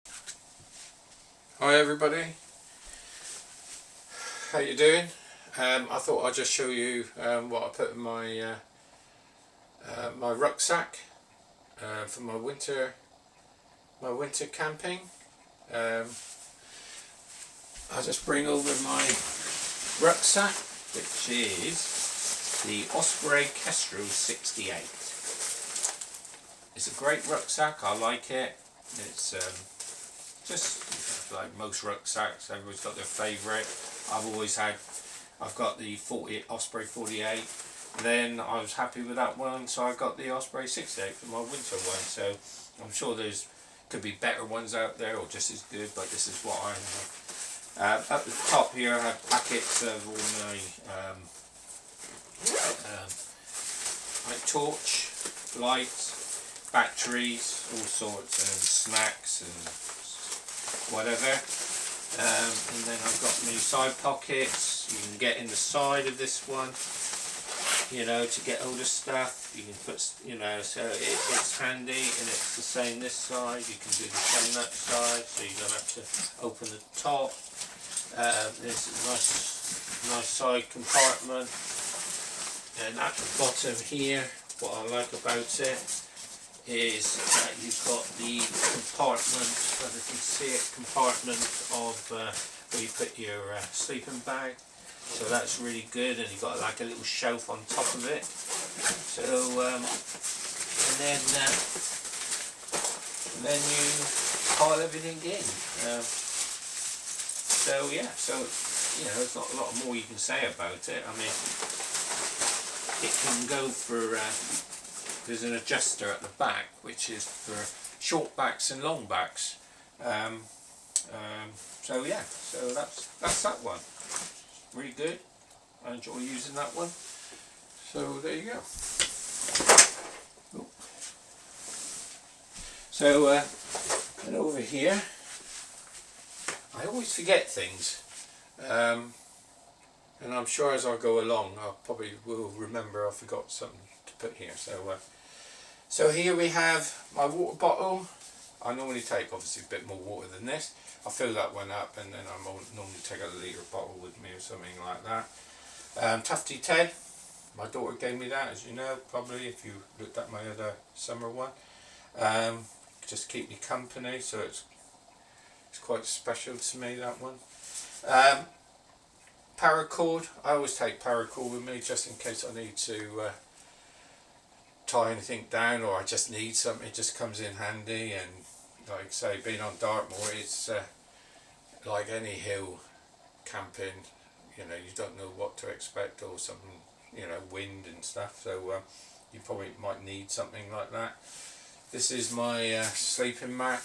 Hi everybody, how you doing? I thought I'd just show you what I put in my rucksack for my winter camping. Um, I'll just bring over my rucksack, which is the Osprey Kestrel 68. It's a great rucksack. I like it. It's just like most rucksacks. Everybody's got their favourite. I've got the Osprey 48. Then I was happy with that one, so I got the Osprey 68 for my winter one. So I'm sure could be better ones out there or just as good, but this is what I have. At the top here I have packets of all my like torch, lights, batteries, all sorts, and snacks and whatever. And then I've got my side pockets. You can get in the side of this one, to get older stuff. You can put, so it's handy, and it's the same this side. You can do the same that side, so you don't have to open the top. There's a nice side compartment, and at the bottom here, what I like about it is that you've got the compartment, whether you can see it, compartment of where you put your sleeping bag. So that's really good, and you've got like a little shelf on top of it. So and then you pile everything in. So yeah, so there's not a lot more you can say about it. I mean, it can go for. There's an adjuster at the back, which is for short backs and long backs. So yeah, so that's that one. Really good. I enjoy using that one. So there you go. So and over here, I always forget things, and I'm sure as I go along, I probably will remember I forgot something to put here. So here we have my water bottle. I normally take obviously a bit more water than this. I fill that one up, and then I normally take a litre bottle with me or something like that. Tufty Ted, my daughter gave me that, as you know, probably if you looked at my other summer one. Just to keep me company, so it's quite special to me, that one. Paracord, I always take paracord with me just in case I need to tie anything down, or I just need something. It just comes in handy. And like I say, being on Dartmoor, it's like any hill camping, you don't know what to expect, or something, wind and stuff, so you probably might need something like that. This is my sleeping mat.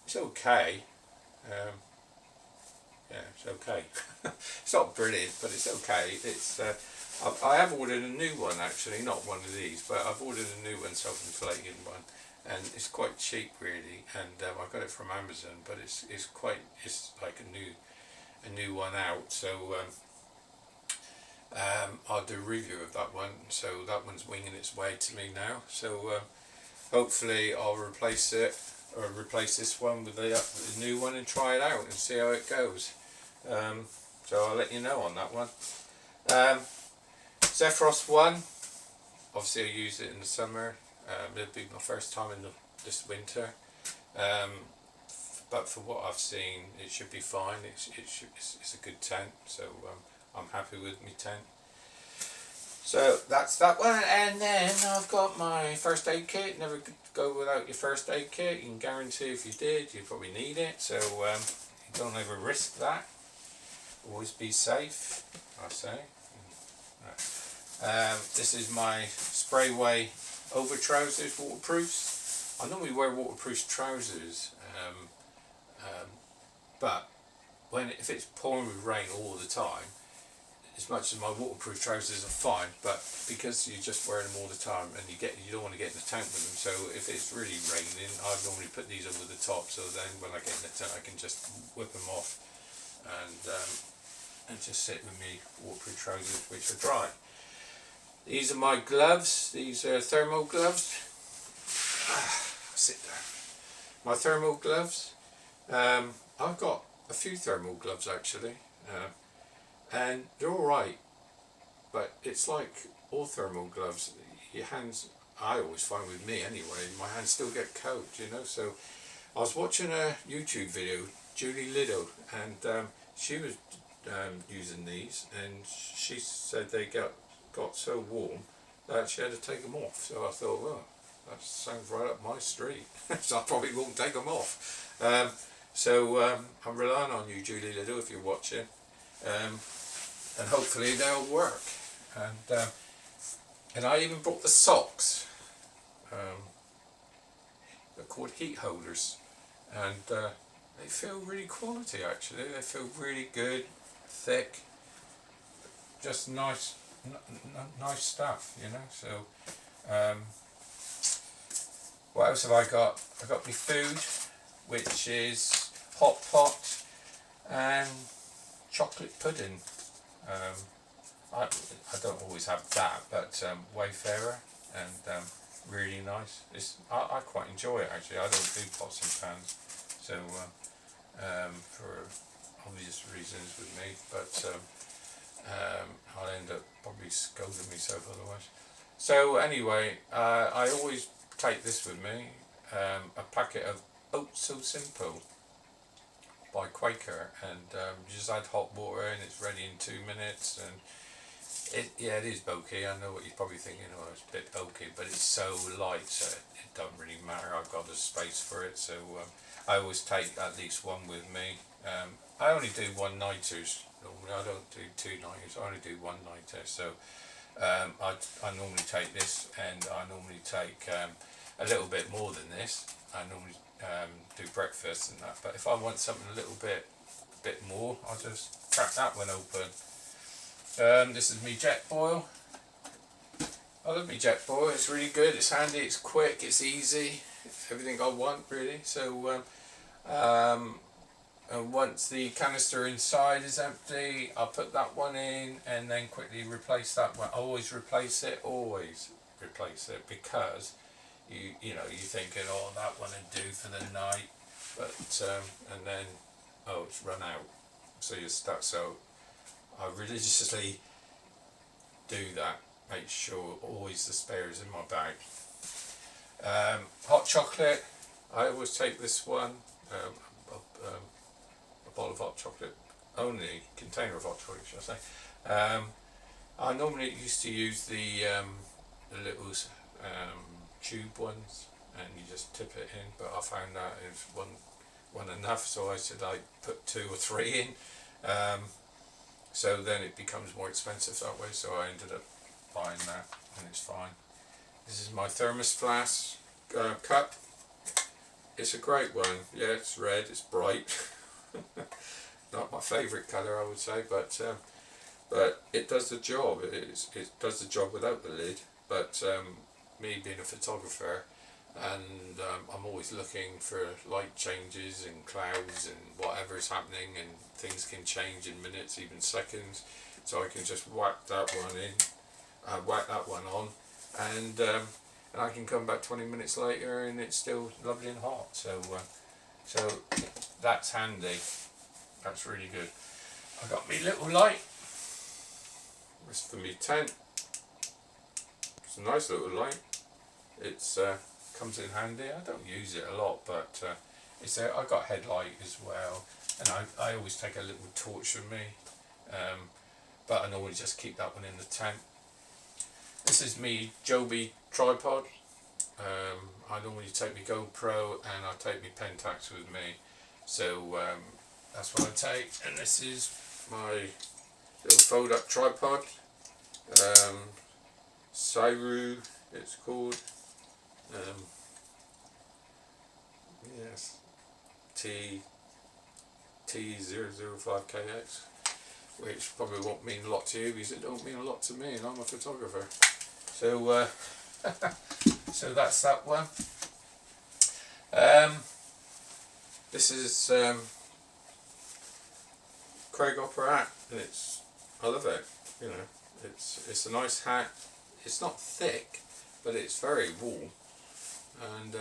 It's okay. Yeah, it's okay. It's not brilliant, but it's okay. I have ordered a new one, actually, not one of these, but I've ordered a new one, self-inflating one, and it's quite cheap really, and I got it from Amazon, but it's like a new one out. So I'll do a review of that one. So that one's winging its way to me now. So hopefully I'll replace this one with the new one and try it out and see how it goes. So I'll let you know on that one. Zephyros 1, obviously I used it in the summer. It'll be my first time in this winter, but for what I've seen, it should be fine. It's a good tent, so I'm happy with my tent. So that's that one, and then I've got my first aid kit. Never go without your first aid kit. You can guarantee if you did, you probably need it, so you don't ever risk that. Always be safe, I say. This is my Sprayway over trousers, waterproofs. I normally wear waterproof trousers, but if it's pouring with rain all the time, as much as my waterproof trousers are fine, but because you just wear them all the time, and you don't want to get in the tent with them. So if it's really raining, I normally put these over the top, so then when I get in the tent, I can just whip them off and just sit with me waterproof trousers, which are dry. These are my gloves. These are thermal gloves. Sit down. My thermal gloves. I've got a few thermal gloves actually, and they're all right, but it's like all thermal gloves. Your hands, I always find with me anyway, my hands still get cold, you know. So I was watching a YouTube video, Julie Little, and she was using these, and she said they got so warm that she had to take them off. So I thought, well, that sounds right up my street. So I probably won't take them off. I'm relying on you, Julie Little, if you're watching, and hopefully they'll work. And I even brought the socks. They're called heat holders, and they feel really quality actually. They feel really good, thick, just nice, nice stuff, you know. So what else have I got? I got my food, which is hot pot and chocolate pudding. I don't always have that, but Wayfarer, and really nice. I quite enjoy it actually. I don't do pots and pans, so for obvious reasons with me, but I'll end up probably scolding myself otherwise. So anyway, I always take this with me, a packet of Oats So Simple by Quaker, and you just add hot water and it's ready in 2 minutes. And it is bulky. I know what you're probably thinking, oh, it's a bit bulky, but it's so light, so it don't really matter. I've got the space for it, so I always take at least one with me. I only do one nighters normally. I don't do 2 nighters. I only do one nighter. So I normally take this, and I normally take a little bit more than this. I normally do breakfast and that, but if I want something a little bit more, I'll just crack that one open. This is me Jetboil. I love me Jetboil. It's really good. It's handy. It's quick. It's easy. Everything I want really. So and once the canister inside is empty, I'll put that one in and then quickly replace that one. I always replace it. Always replace it, because you know, you're thinking, oh, that one would do for the night, but and then it's run out. So you're stuck. So I religiously do that. Make sure always the spare is in my bag. Hot chocolate. I always take this one. A bottle of hot chocolate. Only container of hot chocolate, should I say? I normally used to use the little tube ones, and you just tip it in. But I found that is one enough, so I said I put 2 or 3 in. So then it becomes more expensive that way, so I ended up buying that, and it's fine. This is my thermos flask cup. It's a great one. Yeah, it's red, it's bright. Not my favourite colour, I would say, but it does the job. It does the job without the lid, but me being a photographer, and I'm always looking for light changes and clouds and whatever is happening, and things can change in minutes, even seconds, so I can just whack that one in, whack that one on, and I can come back 20 minutes later and it's still lovely and hot. So that's handy. That's really good. I got me little light. This for me tent. It's a nice little light. It's comes in handy. I don't use it a lot, but it's there. I got headlight as well, and I always take a little torch with me, but I normally just keep that one in the tent. This is me Joby tripod. I normally take my GoPro and I take my Pentax with me, so that's what I take. And this is my little fold up tripod, Sairu it's called, yes, T005KX, which probably won't mean a lot to you because it don't mean a lot to me, and I'm a photographer. So so that's that one. This is Craig Opera hat, and I love it. You know, it's a nice hat. It's not thick, but it's very warm, and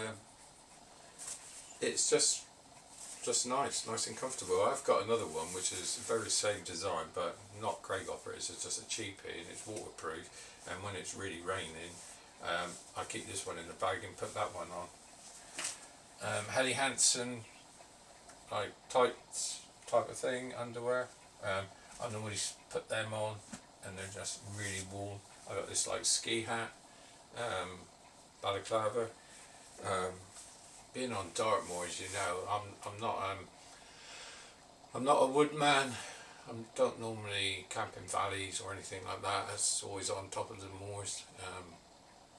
it's just nice and comfortable. I've got another one which is the very same design, but not Craighopper. It's just a cheapie, and it's waterproof. And when it's really raining, I keep this one in the bag and put that one on. Helly Hansen, like tights type of thing, underwear. I normally put them on, and they're just really warm. I got this like ski hat, balaclava. Being on Dartmoor, as you know, I'm not a woodman. I don't normally camp in valleys or anything like that. It's always on top of the moors,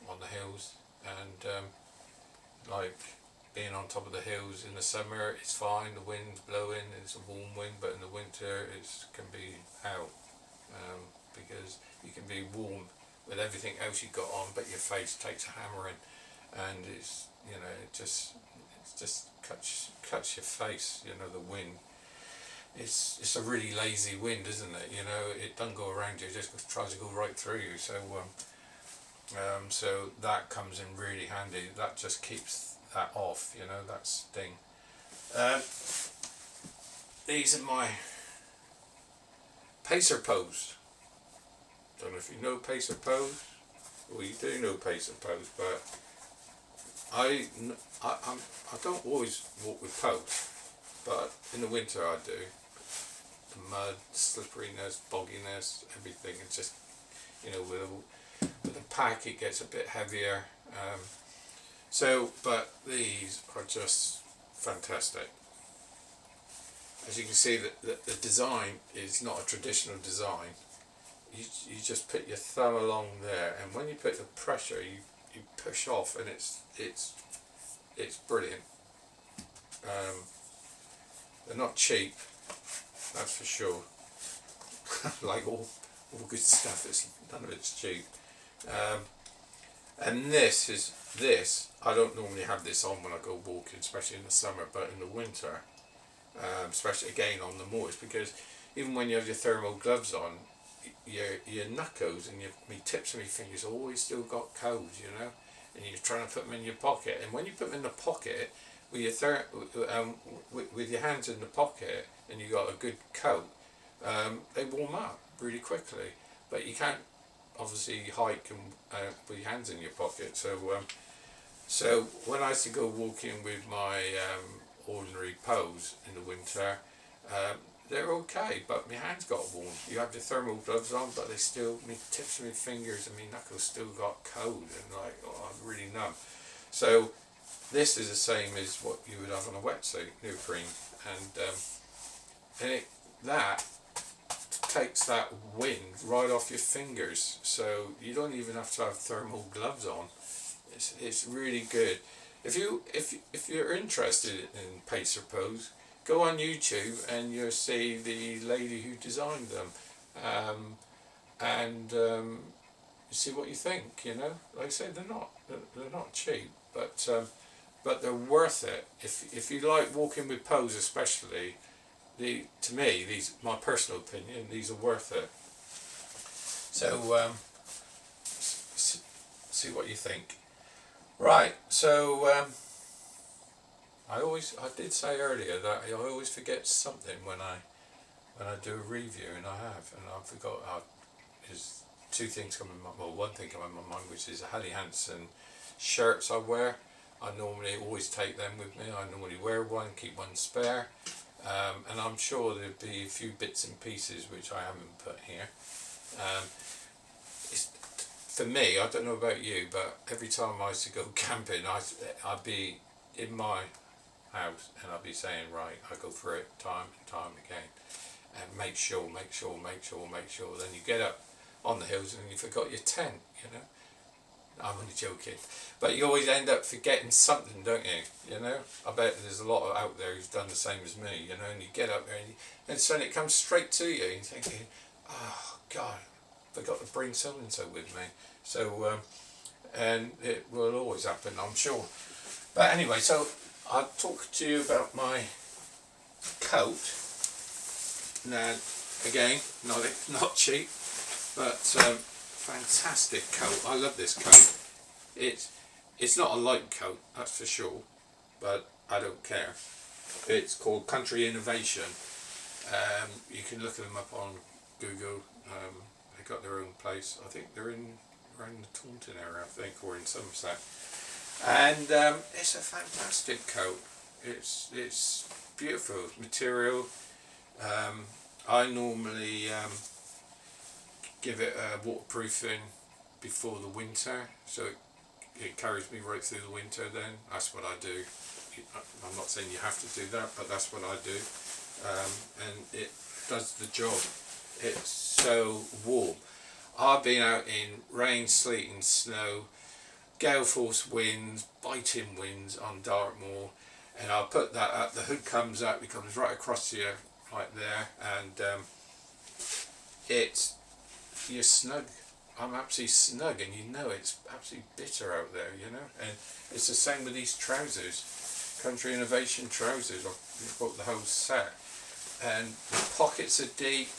on the hills, and like being on top of the hills in the summer, it's fine. The wind's blowing, it's a warm wind, but in the winter it can be hell, because you can be warm with everything else you've got on, but your face takes a hammering, and it's, you know, it just cuts your face. You know, the wind. It's a really lazy wind, isn't it? You know, it doesn't go around you; it just tries to go right through you. So, so that comes in really handy. That just keeps that off. You know, that sting. These are my Pacer Pose. Don't know if you know Pacer Pose. Well, you do know Pacer Pose, but I don't always walk with Pose, but in the winter I do. The mud, slipperiness, bogginess, everything. It's just, you know, with a pack it gets a bit heavier. But these are just fantastic. As you can see, the design is not a traditional design. You just put your thumb along there, and when you put the pressure, you push off, and it's brilliant. They're not cheap, that's for sure. Like all good stuff, none of it's cheap. And this I don't normally have this on when I go walking, especially in the summer, but in the winter, especially again on the moors, because even when you have your thermal gloves on, your knuckles and my tips of my fingers always still got cold, you know, and you're trying to put them in your pocket, and when you put them in the pocket with your with your hands in the pocket and you got a good coat, they warm up really quickly. But you can't obviously hike and with your hands in your pocket. So when I used to go walking with my ordinary Pose in the winter, they're okay, but my hands got warm. You have your thermal gloves on, but they still, my tips of my fingers and my knuckles still got cold, and like, oh, I'm really numb. So this is the same as what you would have on a wetsuit, neoprene, and that takes that wind right off your fingers, so you don't even have to have thermal gloves on. It's really good. If you're interested in Pacer Pose, go on YouTube and you'll see the lady who designed them, and see what you think. You know, like I say, they're not cheap, but they're worth it. If you like walking with Pose, especially, to me, these, my personal opinion, these are worth it. So see what you think. Right, so I did say earlier that I always forget something when I do a review, and I forgot. There's two things coming in my, well, one thing coming in my mind, which is Helly Hansen shirts I wear. I normally always take them with me. I normally wear one, keep one spare, and I'm sure there'd be a few bits and pieces which I haven't put here. For me, I don't know about you, but every time I used to go camping, I'd be in my house and I'd be saying, right, I go through it time and time again, and make sure. Then you get up on the hills and you forgot your tent, you know. I'm only joking, but you always end up forgetting something, don't you? You know, I bet there's a lot out there who've done the same as me, you know, and you get up there and suddenly it comes straight to you, and you're thinking, oh God, forgot to bring so and so with me. So and it will always happen, I'm sure. But anyway, so I'll talk to you about my coat. Now, again, not cheap, but fantastic coat. I love this coat. It's not a light coat, that's for sure, but I don't care. It's called Country Innovation. You can look them up on Google. They got their own place. I think they're in around the Taunton area, I think, or in Somerset. And it's a fantastic coat. It's beautiful material. I normally give it a waterproofing before the winter, so it carries me right through the winter. Then that's what I do. I'm not saying you have to do that, but that's what I do, and it does the job. It's so warm. I've been out in rain, sleet and snow, gale force winds, biting winds on Dartmoor, and I'll put that up, the hood comes up, it comes right across you like there, and you're snug. I'm absolutely snug, and you know it's absolutely bitter out there, you know. And it's the same with these trousers, Country Innovation trousers. I've bought the whole set, and the pockets are deep.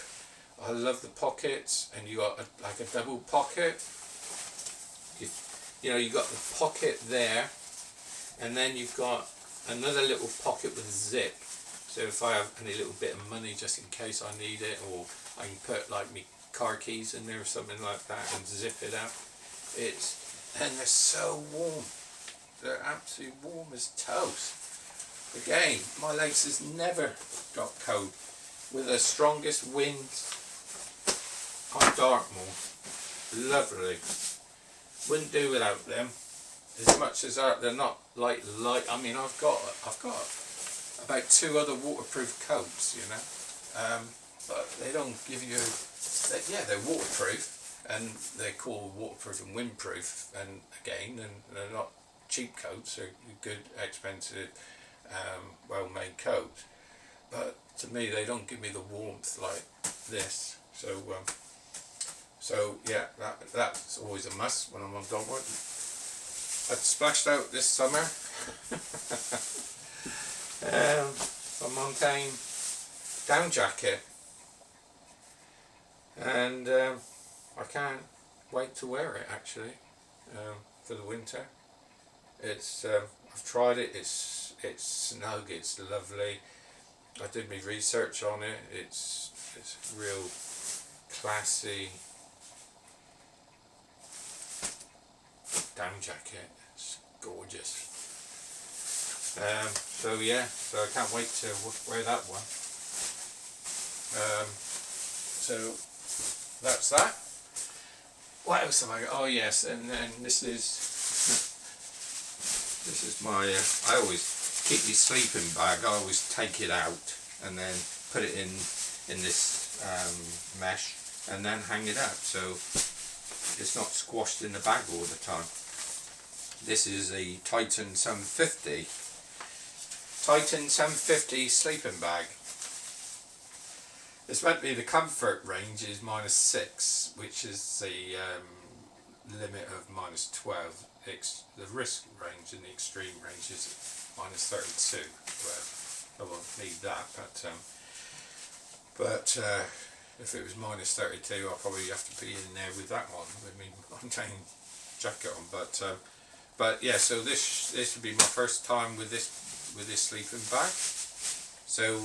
I love the pockets, and you got like a double pocket. You know, you got the pocket there, and then you've got another little pocket with a zip. So if I have any little bit of money, just in case I need it, or I can put like me car keys in there or something like that and zip it up. And they're so warm. They're absolutely warm as toast. Again, my legs has never got cold. With the strongest winds on Dartmoor, lovely. Wouldn't do without them. As much as they're not light. I mean, I've got about 2 other waterproof coats, you know, but they don't give you. They're waterproof, and they're called waterproof and windproof. And again, they're not cheap coats. They're good, expensive, well-made coats. But to me, they don't give me the warmth like this. So yeah, that's always a must when I'm on dog work. I've splashed out this summer. A Montane down jacket, and I can't wait to wear it actually for the winter. I've tried it. It's snug. It's lovely. I did my research on it. It's real classy down jacket. It's gorgeous. So yeah, so I can't wait to wear that one. So that's that. What else have I got? Oh yes, and this is my. I always keep my sleeping bag. I always take it out and then put it in this mesh and then hang it up, so it's not squashed in the bag all the time. This is a Titan 750. Titan 750 sleeping bag. It's meant to be the comfort range is -6, which is the limit of -12. The risk range and the extreme range is -32. Well, I won't need that, but if it was -32, I'll probably have to be in there with that one with my Montane jacket on. But yeah, so this would be my first time with this sleeping bag. So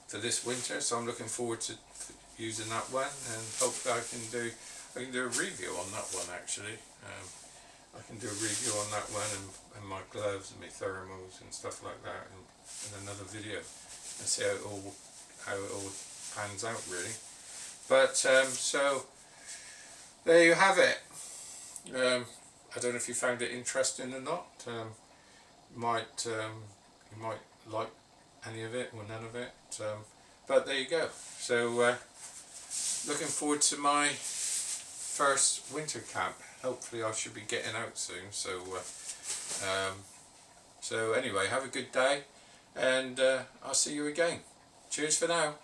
for this winter, so I'm looking forward to using that one, and hopefully I can do a review on that one actually. I can do a review on that one and my gloves and my thermals and stuff like that in another video, and see how it all pans out really. But so there you have it. I don't know if you found it interesting or not. You might like any of it or none of it, but there you go. So looking forward to my first winter camp. Hopefully I should be getting out soon. So anyway, have a good day, and I'll see you again. Cheers for now.